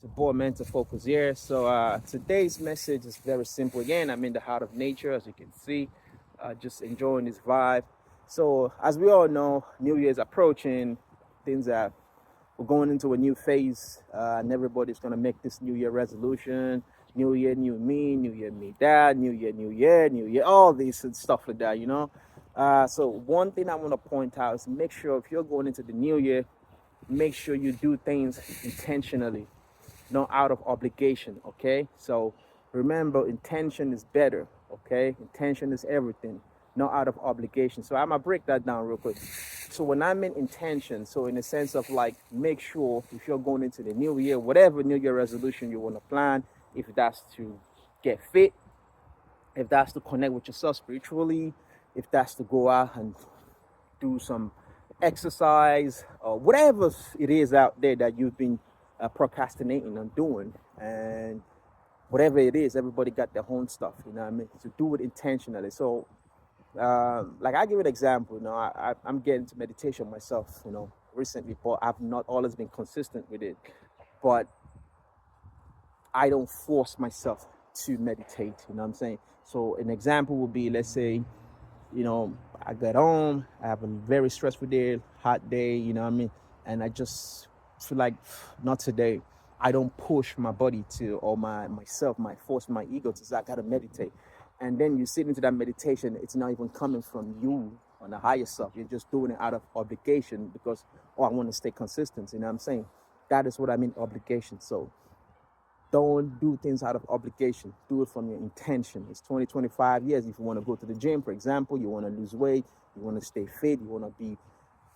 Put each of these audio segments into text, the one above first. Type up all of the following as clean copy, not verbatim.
The boy mental focus here. So today's message is very simple. Again, I'm in the heart of nature, as you can see, just enjoying this vibe. So as we all know, New Year's approaching. Things that we're going into a new phase, and everybody's gonna make this New Year resolution. New Year, new me. New Year, me that. New Year, new year. New Year, all these and stuff like that. So one thing I want to point out is make sure if you're going into the new year, make sure you do things intentionally, not out of obligation. Okay, so remember, intention is better. Okay, intention is everything, not out of obligation. So I'm gonna break that down real quick. So when I mean intention, so in the sense of like, make sure if you're going into the new year, whatever new year resolution you want to plan, if that's to get fit, if that's to connect with yourself spiritually, if that's to go out and do some exercise or whatever it is out there that you've been procrastinating on doing. And whatever it is, everybody got their own stuff, you know what I mean? So do it intentionally. So like I give an example, I'm getting to meditation myself, recently, but I've not always been consistent with it. But I don't force myself to meditate, you know what I'm saying? So an example would be, let's say, I got home, I have a very stressful day, hot day, you know what I mean? And I just feel like, not today. I don't push my body to, or myself, my force, my ego to say, I gotta meditate. And then you sit into that meditation, it's not even coming from you on the higher self. You're just doing it out of obligation because, oh, I want to stay consistent, you know what I'm saying? That is what I mean, obligation. So don't do things out of obligation. Do it from your intention. It's 2025 years. If you want to go to the gym, for example, you want to lose weight, you want to stay fit, you want to be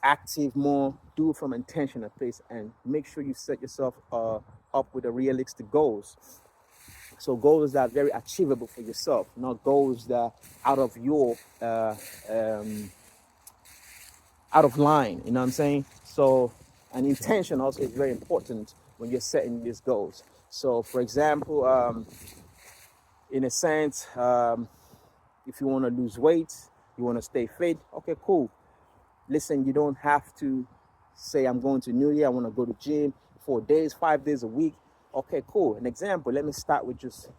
active more, do it from intentional place and make sure you set yourself up with a realistic goals. So goals that are very achievable for yourself, not goals that are out of your out of line, you know what I'm saying? So an intention also is very important when you're setting these goals. So for example, in a sense, if you want to lose weight, you want to stay fit, okay, cool. Listen, you don't have to say, I'm going to New Year, I want to go to gym 4 days, 5 days a week. Okay, cool. An example, let me start with just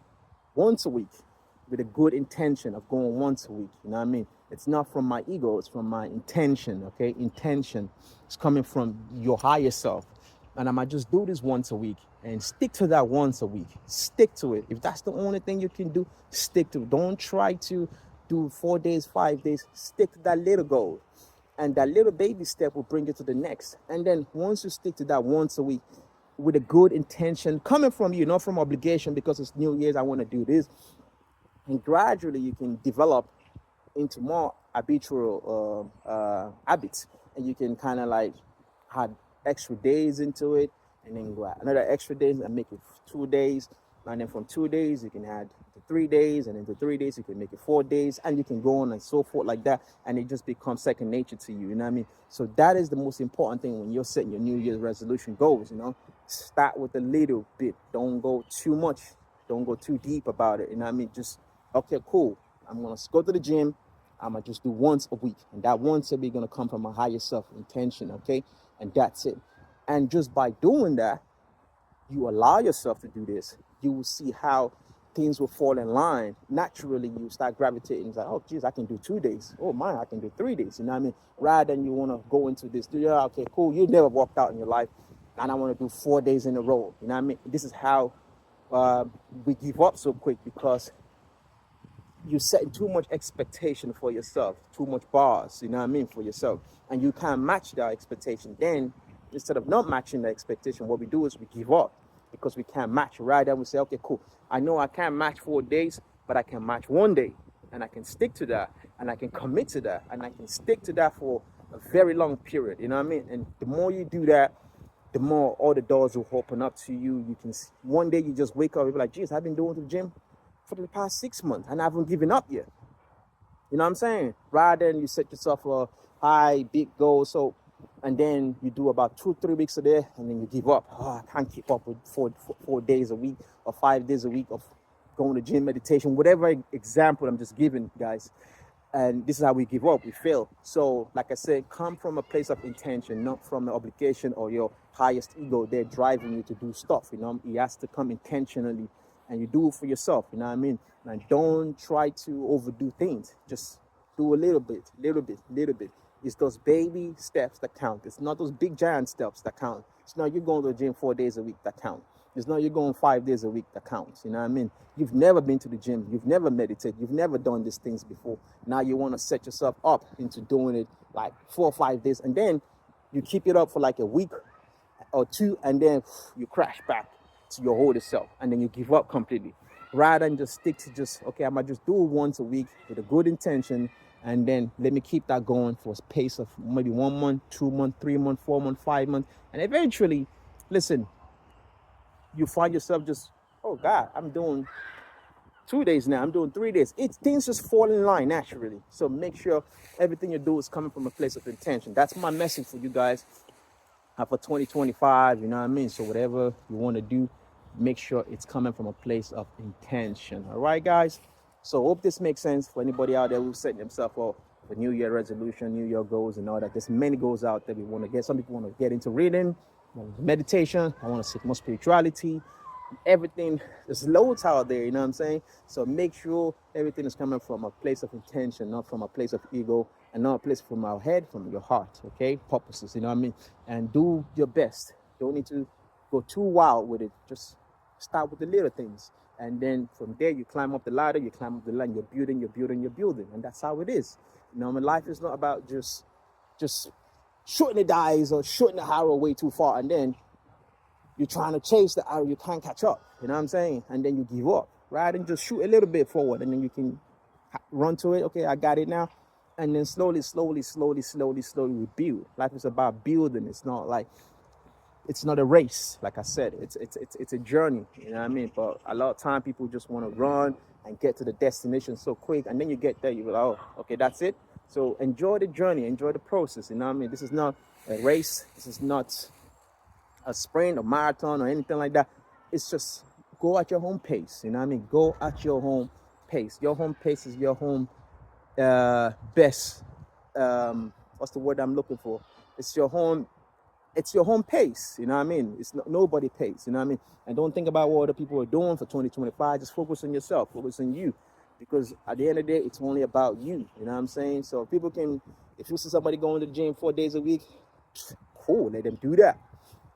once a week with a good intention of going once a week. You know what I mean? It's not from my ego, it's from my intention, okay? Intention is coming from your higher self. And I might just do this once a week and stick to that once a week. Stick to it. If that's the only thing you can do, stick to it. Don't try to do 4 days, 5 days. Stick to that little goal. And that little baby step will bring you to the next. And then once you stick to that once a week with a good intention coming from you, not from obligation because it's New Year's, I want to do this. And gradually you can develop into more habitual habits. And you can kind of like add extra days into it and then go another extra days and make it 2 days. And then from 2 days, you can add to 3 days, and then to 3 days, you can make it 4 days, and you can go on and so forth like that. And it just becomes second nature to you, you know what I mean? So that is the most important thing when you're setting your New Year's resolution goals, Start with a little bit. Don't go too much. Don't go too deep about it, you know what I mean? Just, okay, cool. I'm going to go to the gym. I'm going to just do once a week. And that once a week going to come from a higher self intention, okay? And that's it. And just by doing that, you allow yourself to do this, you will see how things will fall in line. Naturally, you start gravitating. It's like, oh, geez, I can do 2 days. Oh, my, I can do 3 days. You know what I mean? Rather than you want to go into this, yeah, okay, cool. You never walked out in your life, and I want to do 4 days in a row. You know what I mean? This is how we give up so quick because you set too much expectation for yourself, too much bars, you know what I mean, for yourself. And you can't match that expectation. Then instead of not matching the expectation, what we do is we give up because we can't match. Right? And we say, okay, cool. I know I can't match 4 days, but I can match one day, and I can stick to that, and I can commit to that, and I can stick to that for a very long period. You know what I mean? And the more you do that, the more all the doors will open up to you. You can one day you just wake up and be like, geez, I've been going to the gym for the past 6 months, and I haven't given up yet. You know what I'm saying? Rather than you set yourself a high, big goal. So, and then you do about 2-3 weeks a day, and then you give up. Oh, I can't keep up with 4 days a week or 5 days a week of going to gym, meditation, whatever example I'm just giving, guys. And this is how we give up, we fail. So like I said, come from a place of intention, not from the obligation or your highest ego there driving you to do stuff. It has to come intentionally, and you do it for yourself. You know what I mean? And don't try to overdo things. Just do a little bit, little bit, little bit. It's those baby steps that count. It's not those big giant steps that count. It's not you going to the gym 4 days a week that count. It's not you going 5 days a week that counts. You know what I mean? You've never been to the gym. You've never meditated. You've never done these things before. Now you want to set yourself up into doing it like 4 or 5 days. And then you keep it up for like a week or two. And then you crash back to your older self. And then you give up completely. Rather than just stick to okay, I might just do it once a week with a good intention. And then let me keep that going for a pace of maybe 1 month, 2 months, 3 months, 4 months, 5 months. And eventually, listen, you find yourself just, oh God, I'm doing 2 days now. I'm doing 3 days. Things just fall in line naturally. So make sure everything you do is coming from a place of intention. That's my message for you guys for 2025. You know what I mean? So whatever you want to do, make sure it's coming from a place of intention. All right, guys? So hope this makes sense for anybody out there who's setting themselves up for New Year resolution, New Year goals and all that. There's many goals out there we want to get. Some people want to get into reading, meditation. I want to seek more spirituality. Everything, there's loads out there, you know what I'm saying? So make sure everything is coming from a place of intention, not from a place of ego, and not a place from our head, from your heart, okay? Purposes, you know what I mean? And do your best. Don't need to go too wild with it. Just start with the little things. And then from there, you climb up the ladder, you're building, you're building, you're building. And that's how it is. You know, I mean, life is not about just shooting the dice or shooting the arrow way too far, and then you're trying to chase the arrow, you can't catch up, you know what I'm saying? And then you give up, rather than just shoot a little bit forward, and then you can run to it. Okay, I got it now. And then slowly we build. Life is about building. It's not a race, like I said. It's a journey, you know what I mean? But a lot of time people just want to run and get to the destination so quick, and then you get there, you're like, oh, okay, that's it. So enjoy the journey, enjoy the process, you know what I mean? This is not a race. This is not a sprint or marathon or anything like that. It's just go at your home pace, you know what I mean? Go at your home pace. Your home pace is your home best. What's the word I'm looking for? It's your home pace, you know what I mean? It's nobody pace, you know what I mean? And don't think about what other people are doing for 2025. Just focus on yourself, focus on you. Because at the end of the day, it's only about you, you know what I'm saying? So if you see somebody going to the gym 4 days a week, cool, let them do that.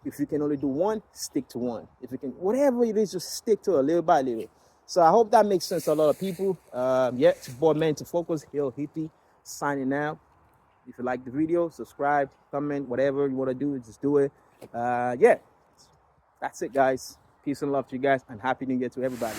If you can only do one, stick to one. If you can, whatever it is, just stick to it little by little. So I hope that makes sense to a lot of people. It's your boy Mental Focus, Hill Hippie, signing out. If you like the video, subscribe, comment, whatever you want to do, just do it. That's it, guys. Peace and love to you guys, and Happy New Year to everybody.